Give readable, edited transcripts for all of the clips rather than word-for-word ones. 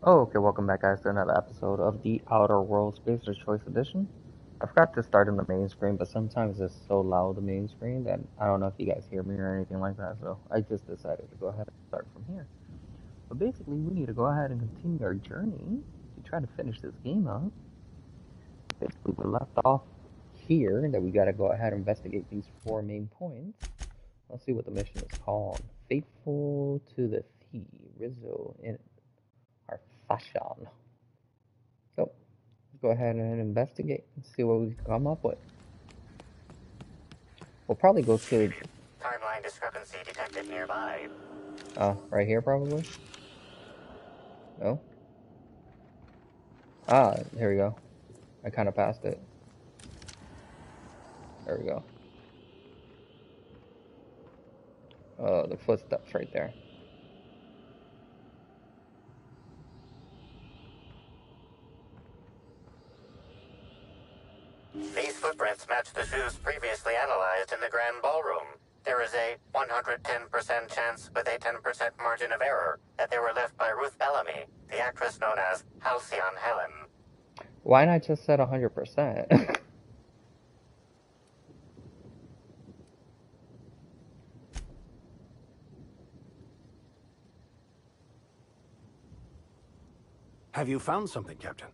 Oh, okay, welcome back guys to another episode of the Outer Worlds Spacer Choice Edition. I forgot to start in the main screen, but sometimes it's so loud, the main screen, that I don't know if you guys hear me or anything like that, so I just decided to go ahead and start from here. But basically, we need to go ahead and continue our journey to try to finish this game up. Basically, we left off here, that we gotta go ahead and investigate these four main points. Let's see what the mission is called. Faithful to the Thief, Rizzo in our fashion. So, let's go ahead and investigate and see what we can come up with. We'll probably go to... Timeline discrepancy detected nearby. right here probably? No? Here we go. I kind of passed it. There we go. The footsteps right there. These footprints match the shoes previously analyzed in the Grand Ballroom. There is a 110% chance with a 10% margin of error that they were left by Ruth Bellamy, the actress known as Halcyon Helen. Why not just set 100%? Have you found something, Captain?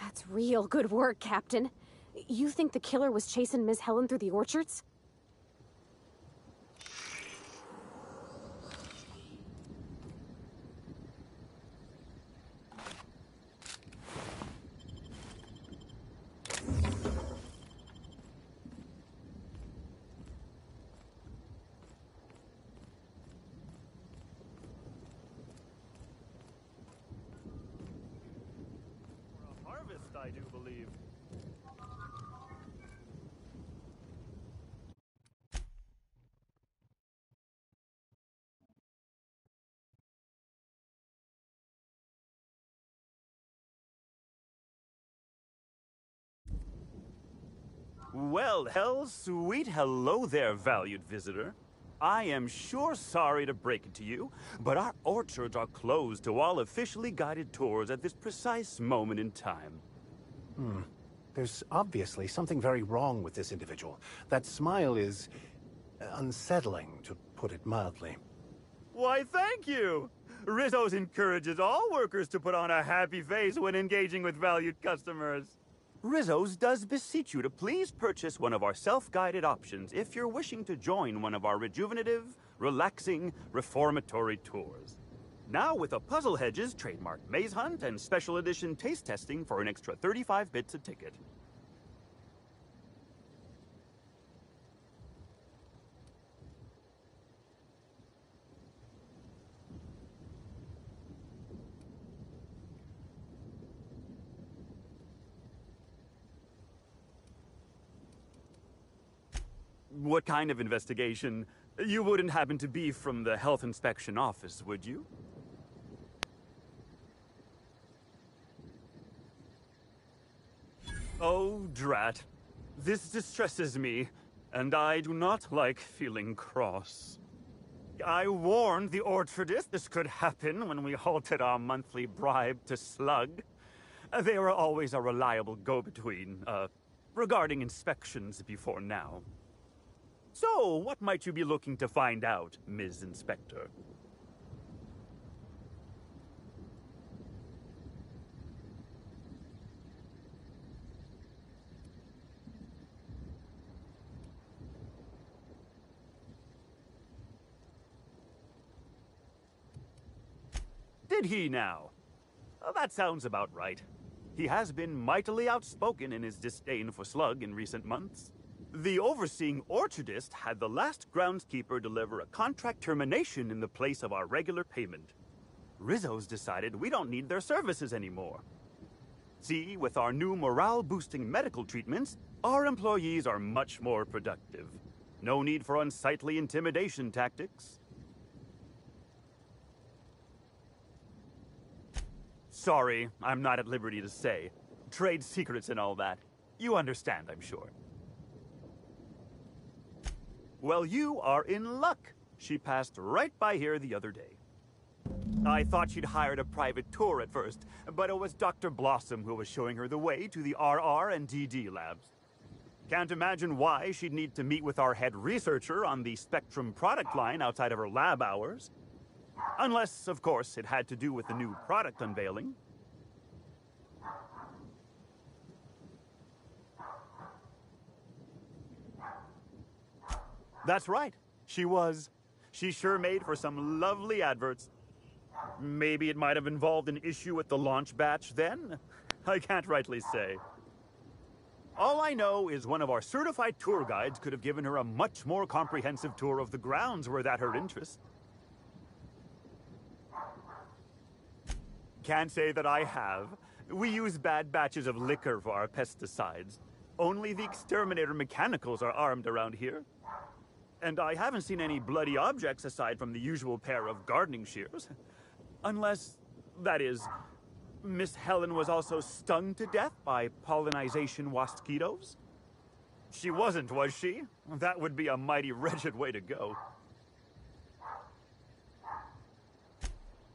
That's real good work, Captain. You think the killer was chasing Miss Helen through the orchards? Harvest, I do believe. Well, sweet hello there, valued visitor. I am sure sorry to break it to you, but our orchards are closed to all officially guided tours at this precise moment in time. There's obviously something very wrong with this individual. That smile is unsettling, to put it mildly. Why, thank you! Rizzo's encourages all workers to put on a happy face when engaging with valued customers. Rizzo's does beseech you to please purchase one of our self-guided options if you're wishing to join one of our rejuvenative, relaxing, reformatory tours. Now with a Puzzle Hedges trademark maze hunt and special edition taste testing for an extra 35 bits a ticket. What kind of investigation? You wouldn't happen to be from the health inspection office, would you? Oh, drat. This distresses me, and I do not like feeling cross. I warned the orchardist this could happen when we halted our monthly bribe to Slug. They were always a reliable go-between, regarding inspections before now. So, what might you be looking to find out, Ms. Inspector? Did he now? That sounds about right. He has been mightily outspoken in his disdain for Slug in recent months. The overseeing orchardist had the last groundskeeper deliver a contract termination in the place of our regular payment. Rizzo's decided we don't need their services anymore. See, with our new morale-boosting medical treatments, our employees are much more productive. No need for unsightly intimidation tactics. Sorry, I'm not at liberty to say. Trade secrets and all that. You understand, I'm sure. Well, you are in luck. She passed right by here the other day. I thought she'd hired a private tour at first, but it was Dr. Blossom who was showing her the way to the RR and DD labs. Can't imagine why she'd need to meet with our head researcher on the Spectrum product line outside of her lab hours. Unless, of course, it had to do with the new product unveiling. That's right. She sure made for some lovely adverts. Maybe it might have involved an issue with the launch batch then? I can't rightly say. All I know is one of our certified tour guides could have given her a much more comprehensive tour of the grounds were that her interest. Can't say that I have. We use bad batches of liquor for our pesticides. Only the exterminator mechanicals are armed around here. And I haven't seen any bloody objects aside from the usual pair of gardening shears. Unless, that is, Miss Helen was also stung to death by pollinization mosquitoes? She wasn't, was she? That would be a mighty wretched way to go.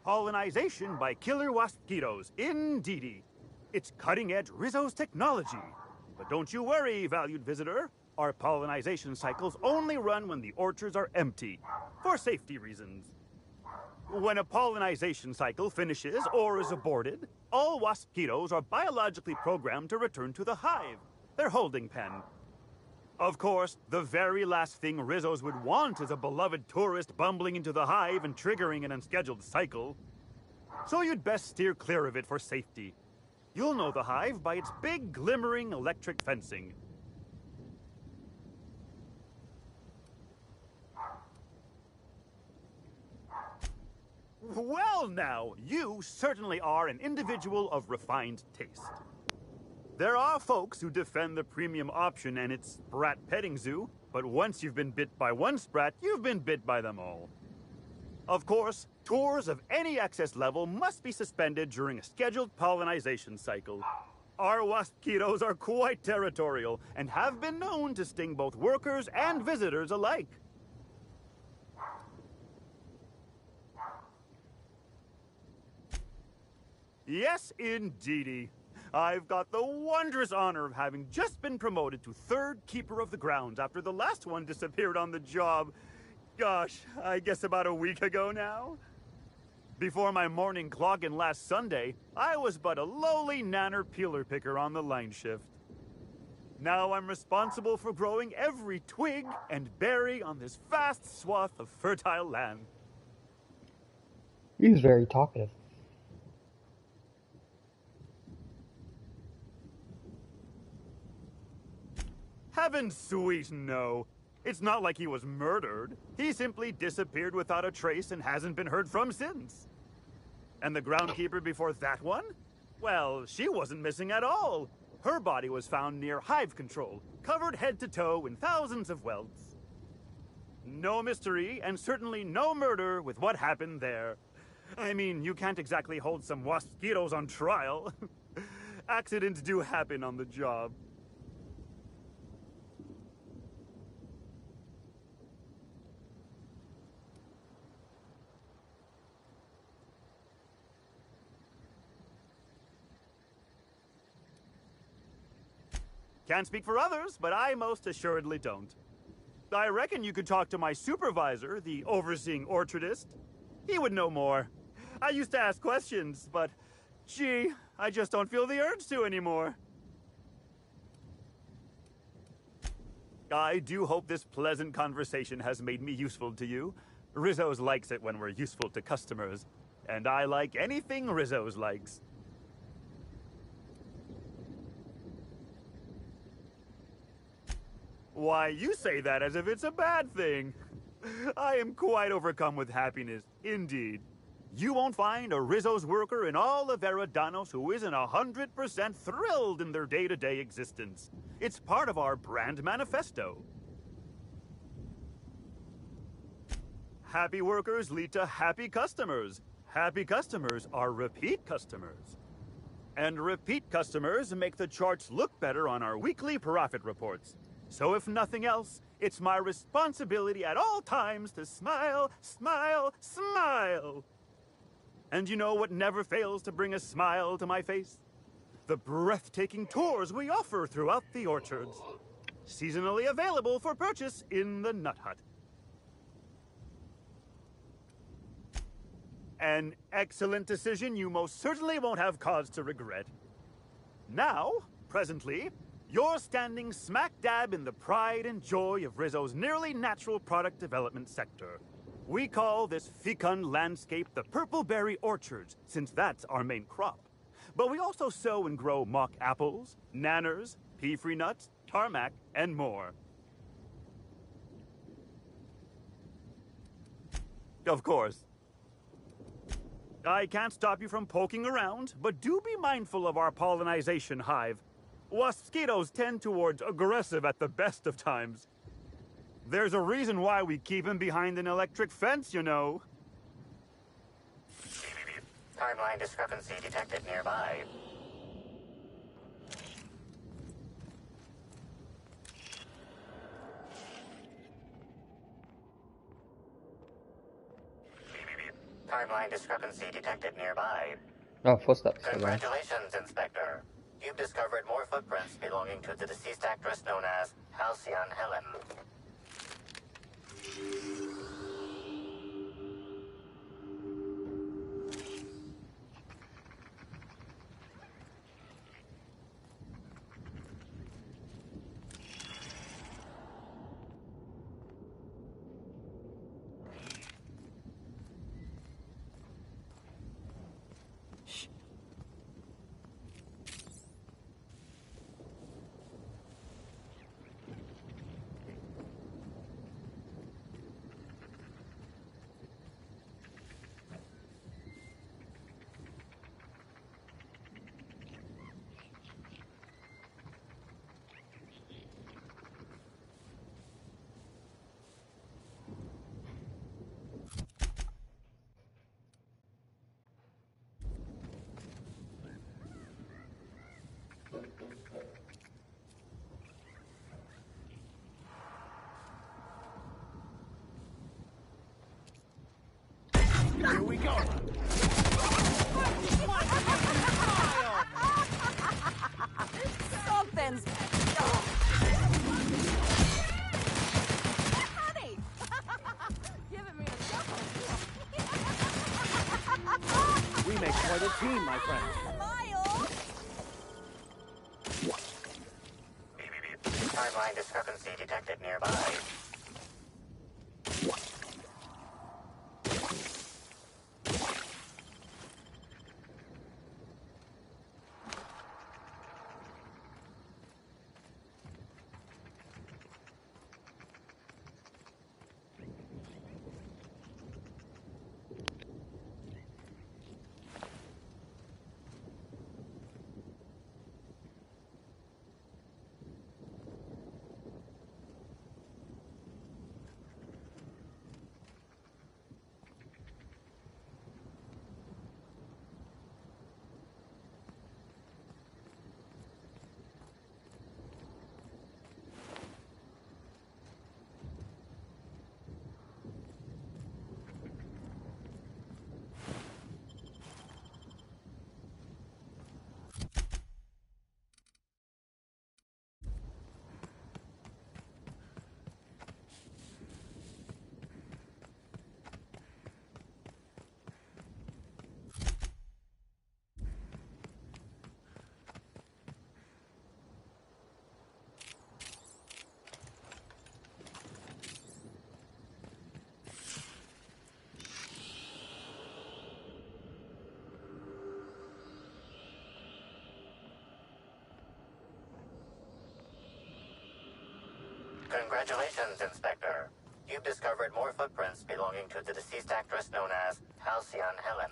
Pollinization by killer mosquitoes, indeedy. It's cutting-edge Rizzo's technology. But don't you worry, valued visitor. Our pollinization cycles only run when the orchards are empty, for safety reasons. When a pollinization cycle finishes or is aborted, all mosquitoes are biologically programmed to return to the hive, their holding pen. Of course, the very last thing Rizzos would want is a beloved tourist bumbling into the hive and triggering an unscheduled cycle. So you'd best steer clear of it for safety. You'll know the hive by its big, glimmering electric fencing. Well now, you certainly are an individual of refined taste. There are folks who defend the premium option and its sprat petting zoo, but once you've been bit by one sprat, you've been bit by them all. Of course, tours of any excess level must be suspended during a scheduled pollinization cycle. Our mosquitoes are quite territorial and have been known to sting both workers and visitors alike. Yes, indeedy. I've got the wondrous honor of having just been promoted to third keeper of the grounds after the last one disappeared on the job. Gosh, I guess about a week ago now. Before my morning clock-in last Sunday, I was but a lowly nanner peeler picker on the line shift. Now I'm responsible for growing every twig and berry on this vast swath of fertile land. He's very talkative. Heaven sweet, no. It's not like he was murdered. He simply disappeared without a trace and hasn't been heard from since. And the groundkeeper before that one? Well, she wasn't missing at all. Her body was found near hive control, covered head to toe in thousands of welts. No mystery, and certainly no murder with what happened there. I mean, you can't exactly hold some mosquitoes on trial. Accidents do happen on the job. Can't speak for others, but I most assuredly don't. I reckon you could talk to my supervisor, the overseeing orchardist. He would know more. I used to ask questions, but gee, I just don't feel the urge to anymore. I do hope this pleasant conversation has made me useful to you. Rizzo's likes it when we're useful to customers, and I like anything Rizzo's likes. Why, you say that as if it's a bad thing. I am quite overcome with happiness, indeed. You won't find a Rizzo's worker in all of Eridanos who isn't 100% thrilled in their day-to-day existence. It's part of our brand manifesto. Happy workers lead to happy customers. Happy customers are repeat customers. And repeat customers make the charts look better on our weekly profit reports. So if nothing else, it's my responsibility at all times to smile, smile, smile. And you know what never fails to bring a smile to my face? The breathtaking tours we offer throughout the orchards. Seasonally available for purchase in the Nut Hut. An excellent decision you most certainly won't have cause to regret. Now, presently, you're standing smack dab in the pride and joy of Rizzo's nearly natural product development sector. We call this fecund landscape the Purpleberry Orchards, since that's our main crop. But we also sow and grow mock apples, nanners, pea-free nuts, tarmac, and more. Of course, I can't stop you from poking around, but do be mindful of our pollinization hive. Mosquitoes tend towards aggressive at the best of times. There's a reason why we keep him behind an electric fence, you know. Timeline discrepancy detected nearby. Timeline discrepancy detected nearby. Oh, footsteps. Congratulations, Inspector. You've discovered more footprints belonging to the deceased actress known as Halcyon Helen. Here we go. Something's... Honey! Giving me a chuckle. We make quite a team, my friend. Smile! Timeline discrepancy detected nearby. Congratulations, Inspector. You've discovered more footprints belonging to the deceased actress known as Halcyon Helen.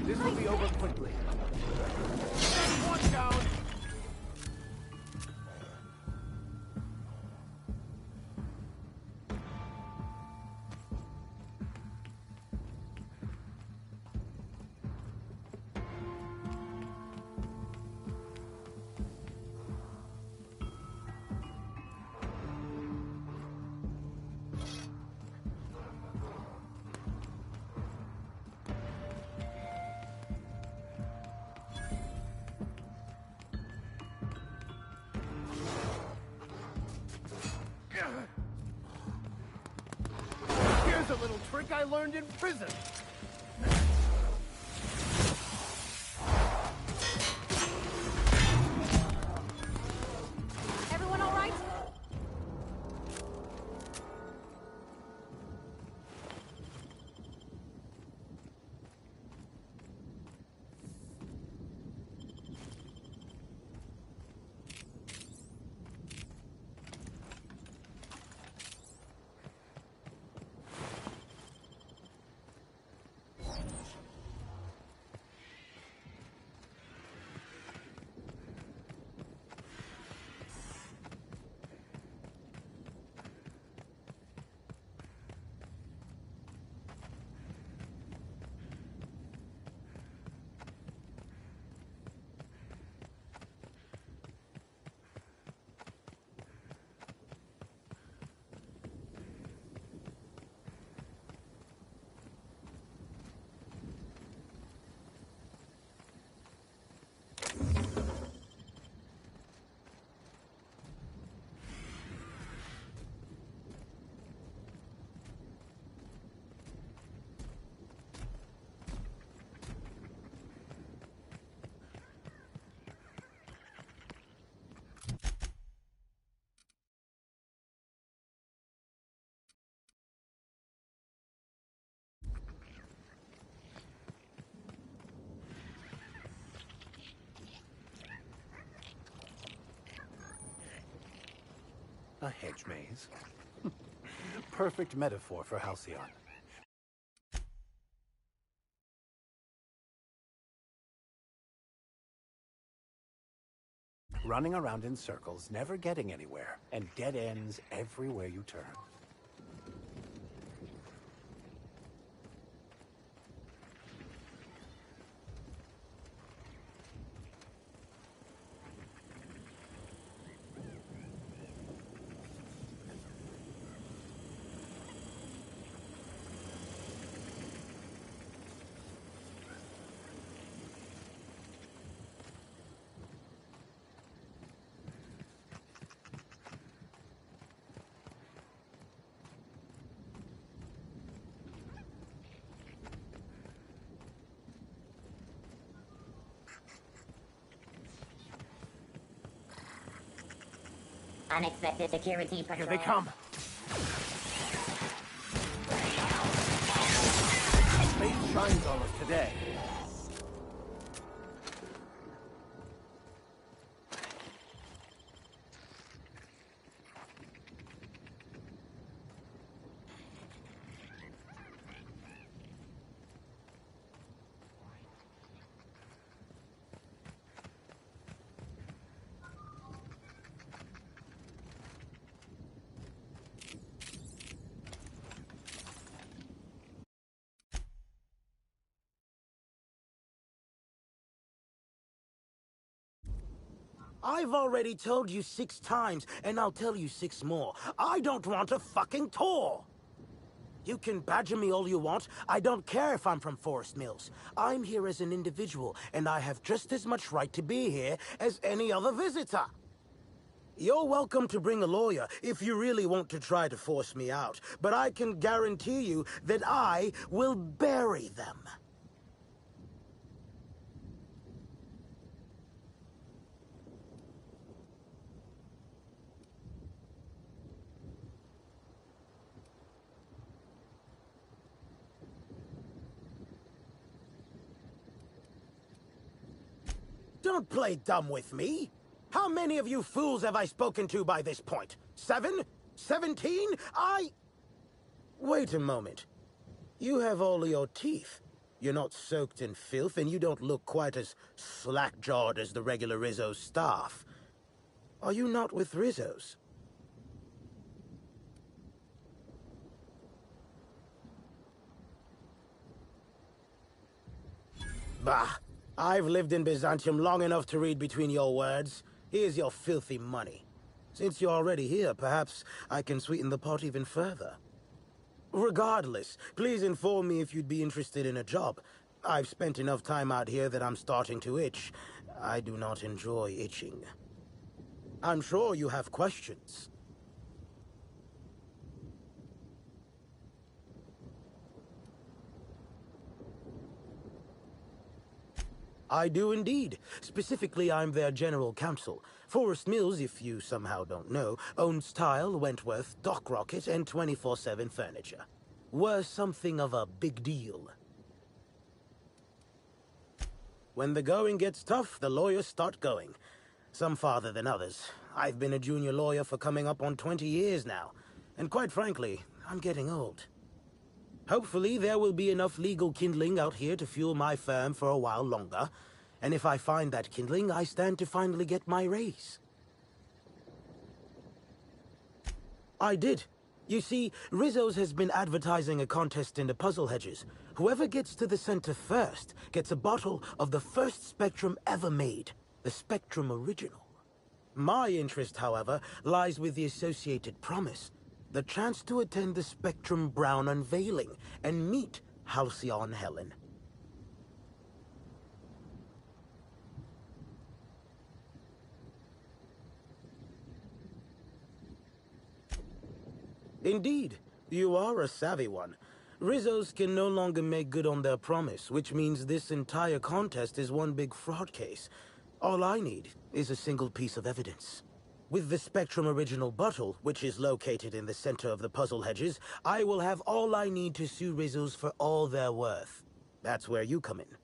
This will be over quickly. One down! Here's a little trick I learned in prison. Everyone all right? A hedge maze. Perfect metaphor for Halcyon. Running around in circles, never getting anywhere, and dead ends everywhere you turn. Unexpected security patrol. Here they come. shines on us today. I've already told you 6 times, and I'll tell you 6 more. I don't want a fucking tour! You can badger me all you want. I don't care if I'm from Forest Mills. I'm here as an individual, and I have just as much right to be here as any other visitor. You're welcome to bring a lawyer if you really want to try to force me out, but I can guarantee you that I will bury them. Don't play dumb with me. How many of you fools have I spoken to by this point? 7? 17? Wait a moment. You have all your teeth. You're not soaked in filth, and you don't look quite as slack-jawed as the regular Rizzo's staff. Are you not with Rizzo's? Bah! I've lived in Byzantium long enough to read between your words. Here's your filthy money. Since you're already here, perhaps I can sweeten the pot even further. Regardless, please inform me if you'd be interested in a job. I've spent enough time out here that I'm starting to itch. I do not enjoy itching. I'm sure you have questions. I do indeed. Specifically, I'm their general counsel. Forest Mills, if you somehow don't know, owns Tile, Wentworth, Dock Rocket, and 24/7 Furniture. We're something of a big deal. When the going gets tough, the lawyers start going. Some farther than others. I've been a junior lawyer for coming up on 20 years now. And quite frankly, I'm getting old. Hopefully, there will be enough legal kindling out here to fuel my firm for a while longer. And if I find that kindling, I stand to finally get my raise. I did. You see, Rizzo's has been advertising a contest in the puzzle hedges. Whoever gets to the center first gets a bottle of the first Spectrum ever made, the Spectrum Original. My interest, however, lies with the associated promise. The chance to attend the Spectrum Brown unveiling and meet Halcyon Helen. Indeed, you are a savvy one. Rizzo's can no longer make good on their promise, which means this entire contest is one big fraud case. All I need is a single piece of evidence. With the Spectrum Original bottle, which is located in the center of the puzzle hedges, I will have all I need to sue Rizzo's for all they're worth. That's where you come in.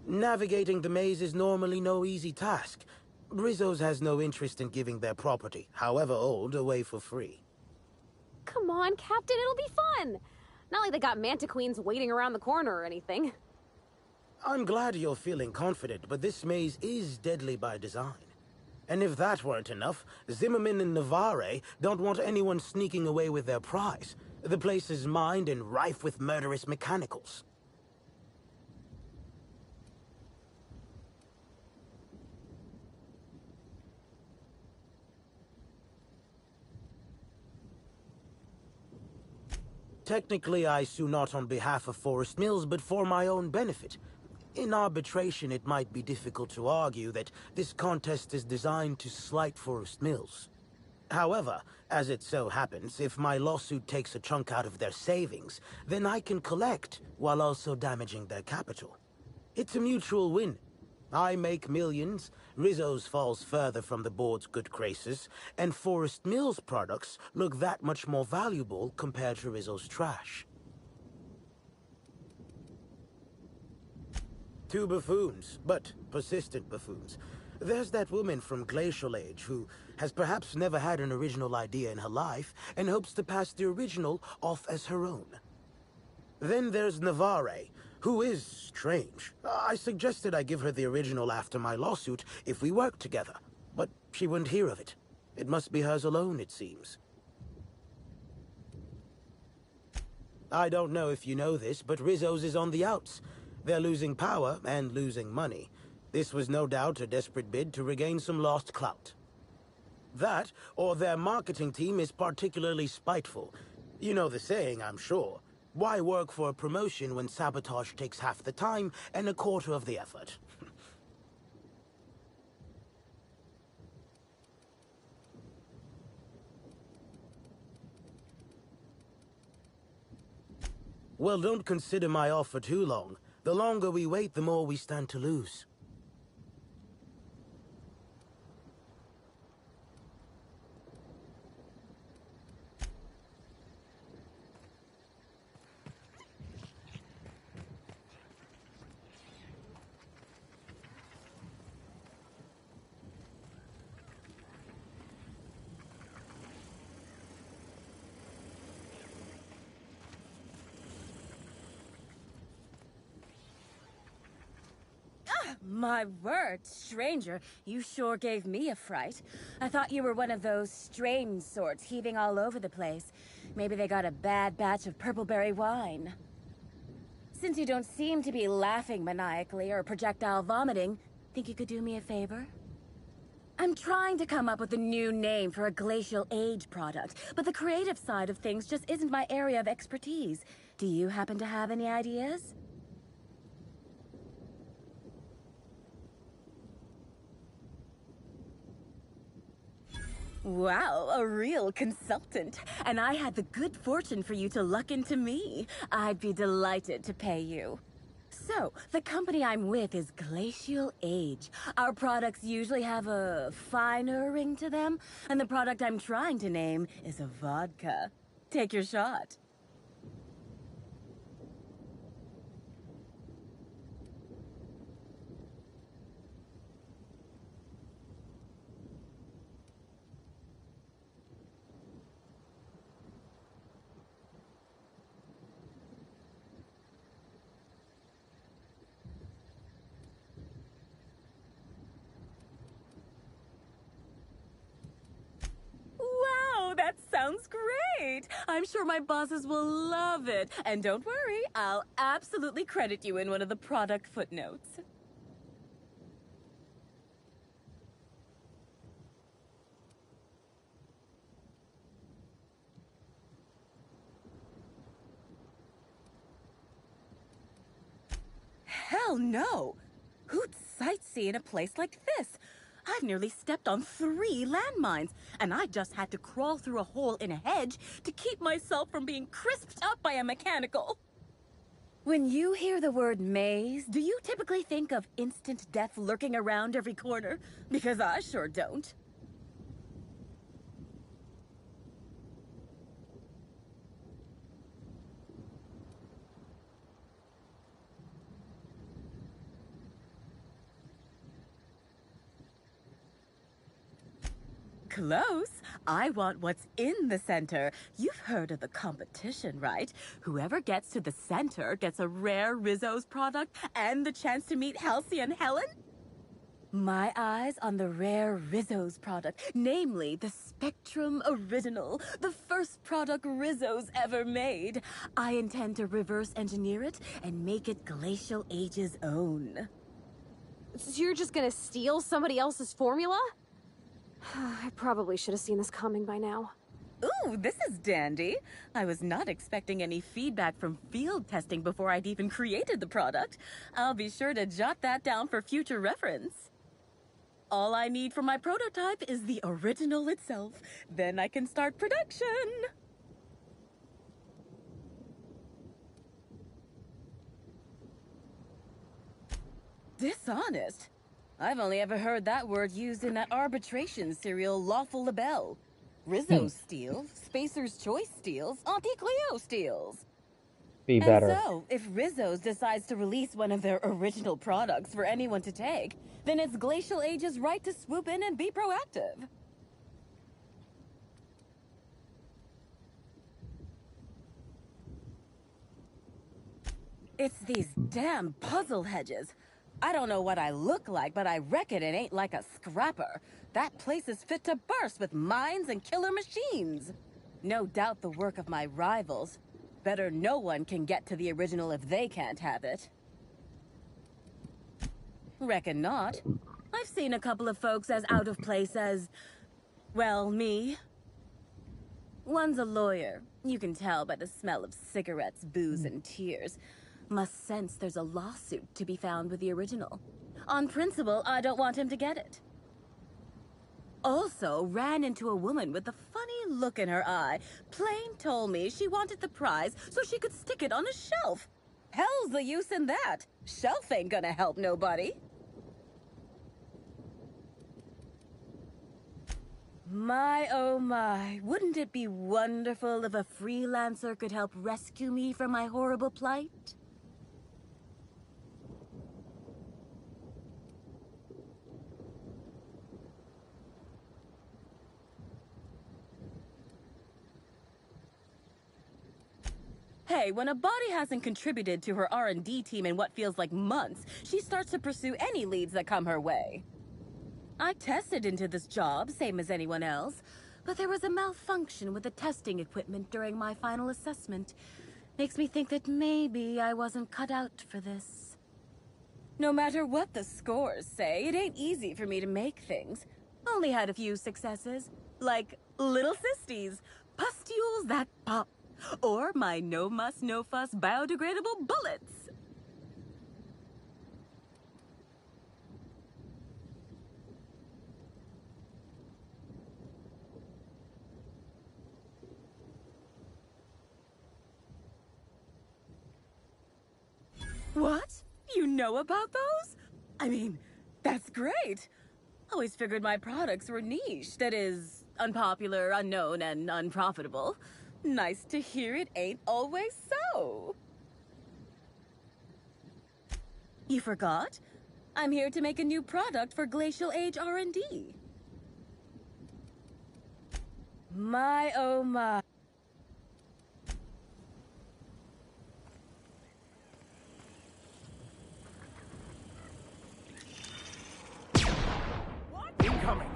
Navigating the maze is normally no easy task. Rizzo's has no interest in giving their property, however old, away for free. Come on, Captain, it'll be fun. Not like they got Mantiqueens waiting around the corner or anything. I'm glad you're feeling confident, but this maze is deadly by design. And if that weren't enough, Zimmerman and Navarre don't want anyone sneaking away with their prize. The place is mined and rife with murderous mechanicals. Technically, I sue not on behalf of Forest Mills, but for my own benefit. In arbitration, it might be difficult to argue that this contest is designed to slight Forest Mills. However, as it so happens, if my lawsuit takes a chunk out of their savings, then I can collect while also damaging their capital. It's a mutual win. I make millions, Rizzo's falls further from the board's good graces, and Forest Mills products look that much more valuable compared to Rizzo's trash. Two buffoons, but persistent buffoons. There's that woman from Glacial Age who has perhaps never had an original idea in her life and hopes to pass the original off as her own. Then there's Navarre, who is strange. I suggested I give her the original after my lawsuit if we worked together, but she wouldn't hear of it. It must be hers alone, it seems. I don't know if you know this, but Rizzo's is on the outs. They're losing power and losing money. This was no doubt a desperate bid to regain some lost clout. That, or their marketing team is particularly spiteful. You know the saying, I'm sure. Why work for a promotion when sabotage takes half the time and a quarter of the effort? Well, don't consider my offer too long. The longer we wait, the more we stand to lose. My word, stranger, you sure gave me a fright. I thought you were one of those strange sorts heaving all over the place. Maybe they got a bad batch of purpleberry wine. Since you don't seem to be laughing maniacally or projectile vomiting, think you could do me a favor? I'm trying to come up with a new name for a Glacial Age product, but the creative side of things just isn't my area of expertise. Do you happen to have any ideas? Wow, a real consultant. And I had the good fortune for you to luck into me. I'd be delighted to pay you. So, the company I'm with is Glacial Age. Our products usually have a finer ring to them, and the product I'm trying to name is a vodka. Take your shot. Wow, that sounds great! I'm sure my bosses will love it. And don't worry, I'll absolutely credit you in one of the product footnotes. Hell no! Who'd sightsee in a place like this? I've nearly stepped on 3 landmines, and I just had to crawl through a hole in a hedge to keep myself from being crisped up by a mechanical. When you hear the word maze, do you typically think of instant death lurking around every corner? Because I sure don't. Close. I want what's in the center. You've heard of the competition, right? Whoever gets to the center gets a rare Rizzo's product and the chance to meet Halsey and Helen? My eyes on the rare Rizzo's product, namely the Spectrum Original, the first product Rizzo's ever made. I intend to reverse engineer it and make it Glacial Age's own. So you're just gonna steal somebody else's formula? I probably should have seen this coming by now. Ooh, this is dandy. I was not expecting any feedback from field testing before I'd even created the product. I'll be sure to jot that down for future reference. All I need for my prototype is the original itself. Then I can start production. Dishonest? I've only ever heard that word used in that arbitration serial Lawful Labelle. Rizzo steals, Spacer's Choice steals, Auntie Cleo steals. Be And better. so, if Rizzo's decides to release one of their original products for anyone to take, then it's Glacial Age's right to swoop in and be proactive. It's these damn puzzle hedges. I don't know what I look like, but I reckon it ain't like a scrapper. That place is fit to burst with mines and killer machines. No doubt the work of my rivals. Better no one can get to the original if they can't have it. Reckon not. I've seen a couple of folks as out of place as, well, me. One's a lawyer. You can tell by the smell of cigarettes, booze, and tears. Must sense there's a lawsuit to be found with the original. On principle, I don't want him to get it. Also ran into a woman with a funny look in her eye. Plain told me she wanted the prize so she could stick it on a shelf. Hell's the use in that. Shelf ain't gonna help nobody. My, oh my, wouldn't it be wonderful if a freelancer could help rescue me from my horrible plight? Hey, when a body hasn't contributed to her R&D team in what feels like months, she starts to pursue any leads that come her way. I tested into this job, same as anyone else, but there was a malfunction with the testing equipment during my final assessment. Makes me think that maybe I wasn't cut out for this. No matter what the scores say, it ain't easy for me to make things. Only had a few successes, like little sistis, pustules that pop, or my no-muss, no-fuss biodegradable bullets. What? You know about those? I mean, that's great. Always figured my products were niche. That is, unpopular, unknown, and unprofitable. Nice to hear it ain't always so. You forgot? I'm here to make a new product for Glacial Age R&D. My, oh my. Incoming!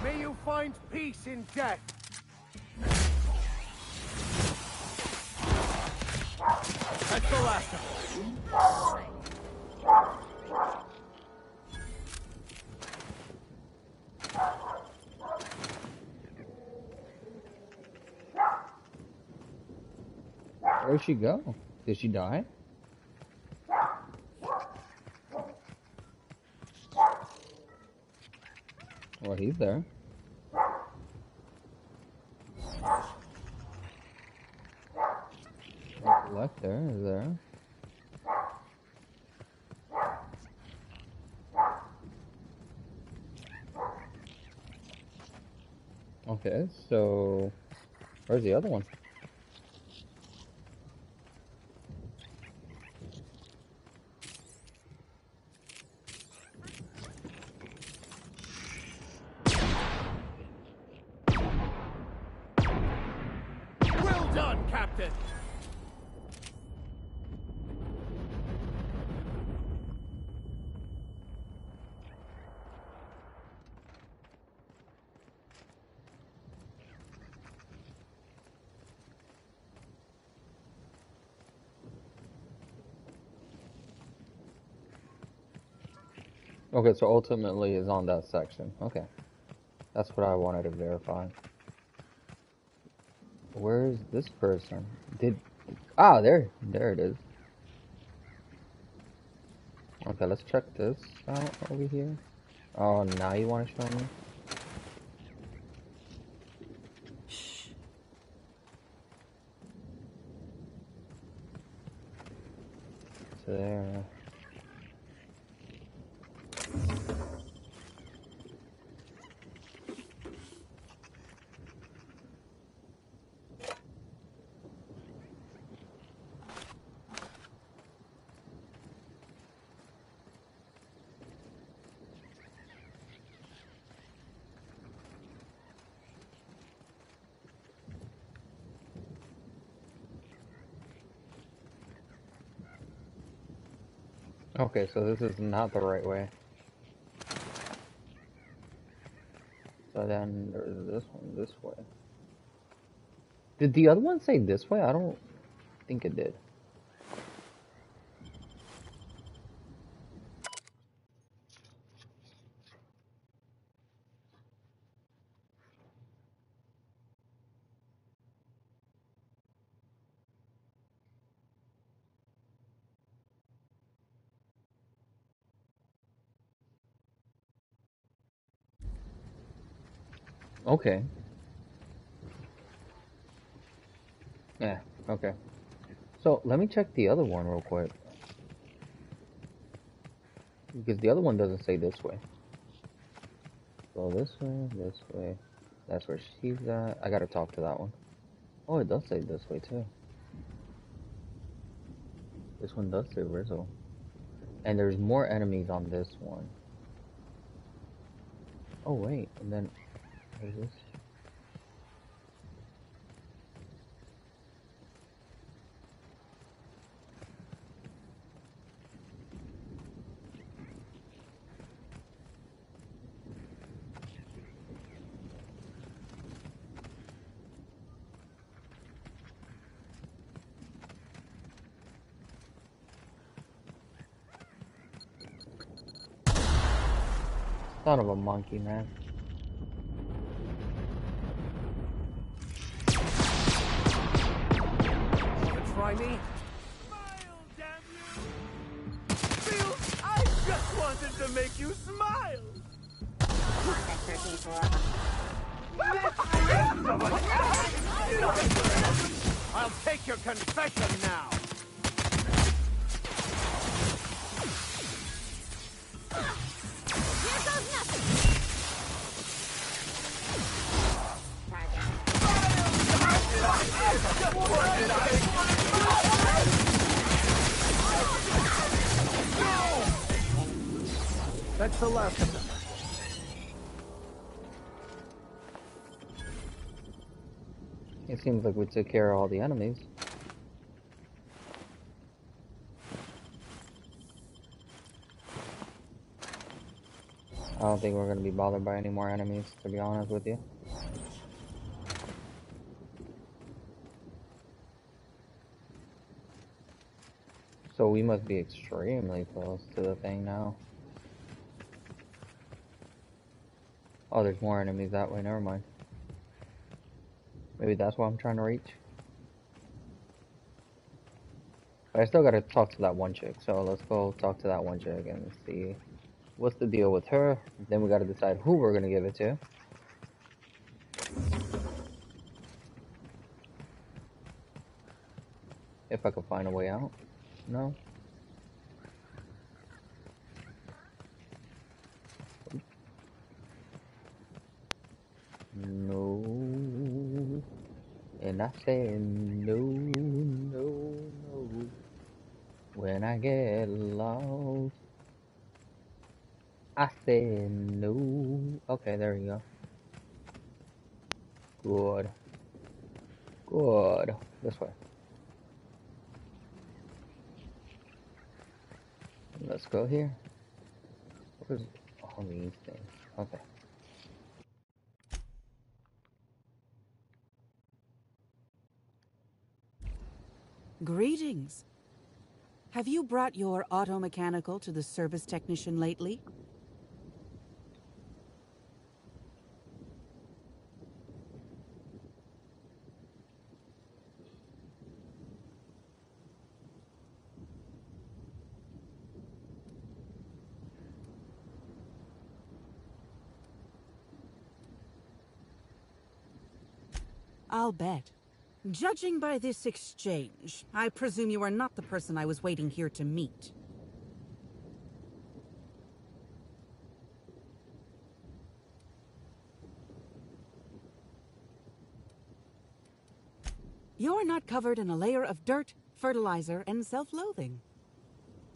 May you find peace in death! That's the last of it. Where'd she go? Did she die? Well, he's there. Left there, is there? Okay, so where's the other one? Well done, Captain! Okay, so ultimately is on that section. Okay. That's what I wanted to verify. Where's this person? There it is. Okay, let's check this out over here. Oh, now you want to show me? Shh. So there. Okay, so this is not the right way. So then there's this one this way. Did the other one say this way? I don't think it did. Okay. Yeah, okay. So let me check the other one real quick. Because the other one doesn't say this way. So this way. That's where she's at. I gotta talk to that one. Oh, it does say this way too. This one does say Rizzo. And there's more enemies on this one. Oh wait, and then what is this? Son of a monkey, man. Try me? Smile, damn you! Phil, I just wanted to make you smile! I'll take your confession now. Here goes nothing! That's the last of them. It seems like we took care of all the enemies. I don't think we're gonna be bothered by any more enemies, to be honest with you. So we must be extremely close to the thing now. Oh, there's more enemies that way, never mind. Maybe that's what I'm trying to reach. But I still gotta talk to that one chick, so let's go talk to that one chick and see what's the deal with her. Then we gotta decide who we're gonna give it to. If I can find a way out. No? No. And I say no, no, no. When I get lost, I say no. Okay, there you go. Good. Good. This way. Let's go here. What is all these things? Okay. Greetings. Have you brought your auto-mechanical to the service technician lately? I'll bet. Judging by this exchange, I presume you are not the person I was waiting here to meet. You're not covered in a layer of dirt, fertilizer, and self-loathing.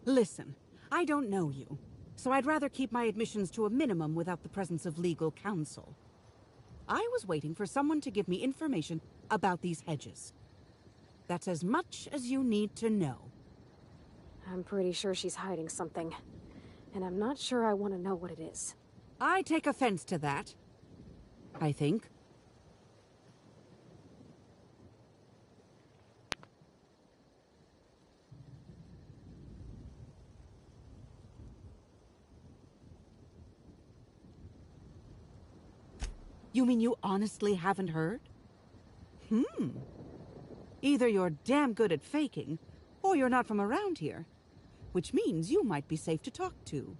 Listen, I don't know you, so I'd rather keep my admissions to a minimum without the presence of legal counsel. I was waiting for someone to give me information about these hedges. That's as much as you need to know. I'm pretty sure she's hiding something. And I'm not sure I want to know what it is. I take offense to that. I think. You mean you honestly haven't heard? Either you're damn good at faking, or you're not from around here, which means you might be safe to talk to.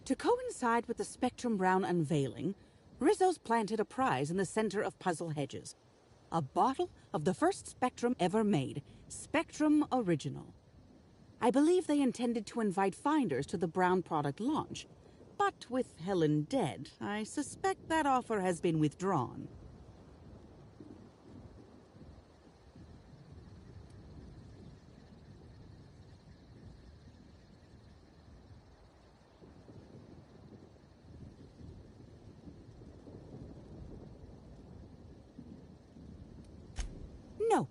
To coincide with the Spectrum Brown unveiling, Rizzo's planted a prize in the center of Puzzle Hedges. A bottle of the first Spectrum ever made, Spectrum Original. I believe they intended to invite finders to the Brown product launch, but with Helen dead, I suspect that offer has been withdrawn. Nope.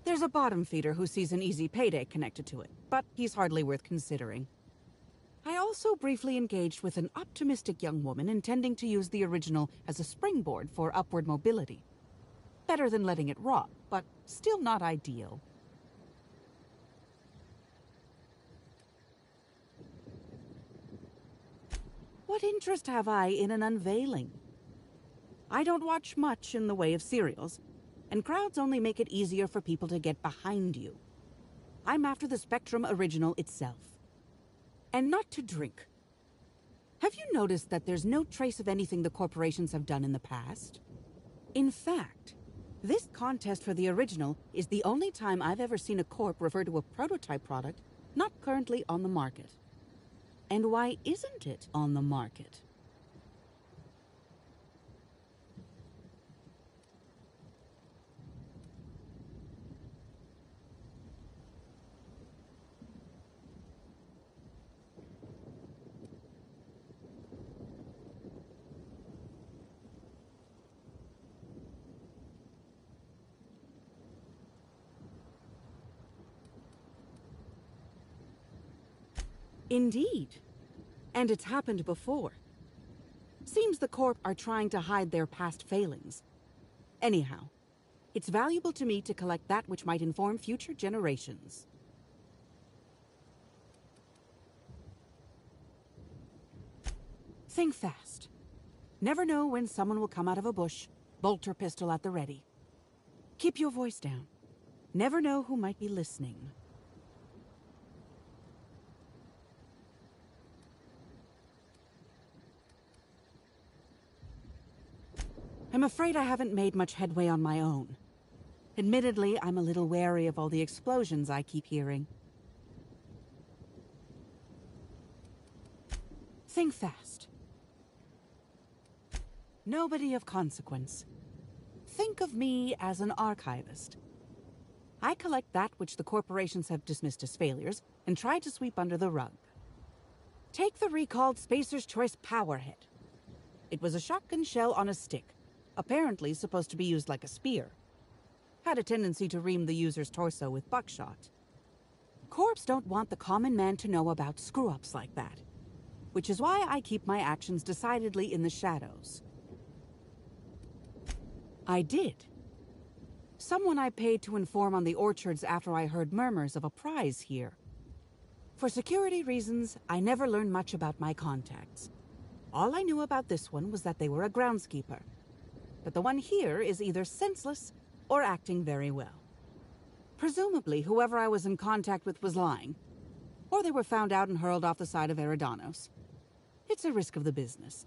There's a bottom feeder who sees an easy payday connected to it, but he's hardly worth considering. I also briefly engaged with an optimistic young woman intending to use the original as a springboard for upward mobility. Better than letting it rot, but still not ideal. What interest have I in an unveiling? I don't watch much in the way of serials, and crowds only make it easier for people to get behind you. I'm after the Spectrum Original itself. And not to drink. Have you noticed that there's no trace of anything the corporations have done in the past? In fact, this contest for the original is the only time I've ever seen a corp refer to a prototype product not currently on the market. And why isn't it on the market? Indeed. And it's happened before. Seems the Corp are trying to hide their past failings. Anyhow, it's valuable to me to collect that which might inform future generations. Think fast. Never know when someone will come out of a bush, bolt or pistol at the ready. Keep your voice down. Never know who might be listening. I'm afraid I haven't made much headway on my own. Admittedly, I'm a little wary of all the explosions I keep hearing. Think fast. Nobody of consequence. Think of me as an archivist. I collect that which the corporations have dismissed as failures and try to sweep under the rug. Take the recalled Spacer's Choice Powerhead. It was a shotgun shell on a stick, apparently supposed to be used like a spear. Had a tendency to ream the user's torso with buckshot. Corps don't want the common man to know about screw-ups like that, which is why I keep my actions decidedly in the shadows. I did. Someone I paid to inform on the orchards after I heard murmurs of a prize here. For security reasons, I never learned much about my contacts. All I knew about this one was that they were a groundskeeper. But the one here is either senseless or acting very well. Presumably, whoever I was in contact with was lying. Or they were found out and hurled off the side of Eridanos. It's a risk of the business.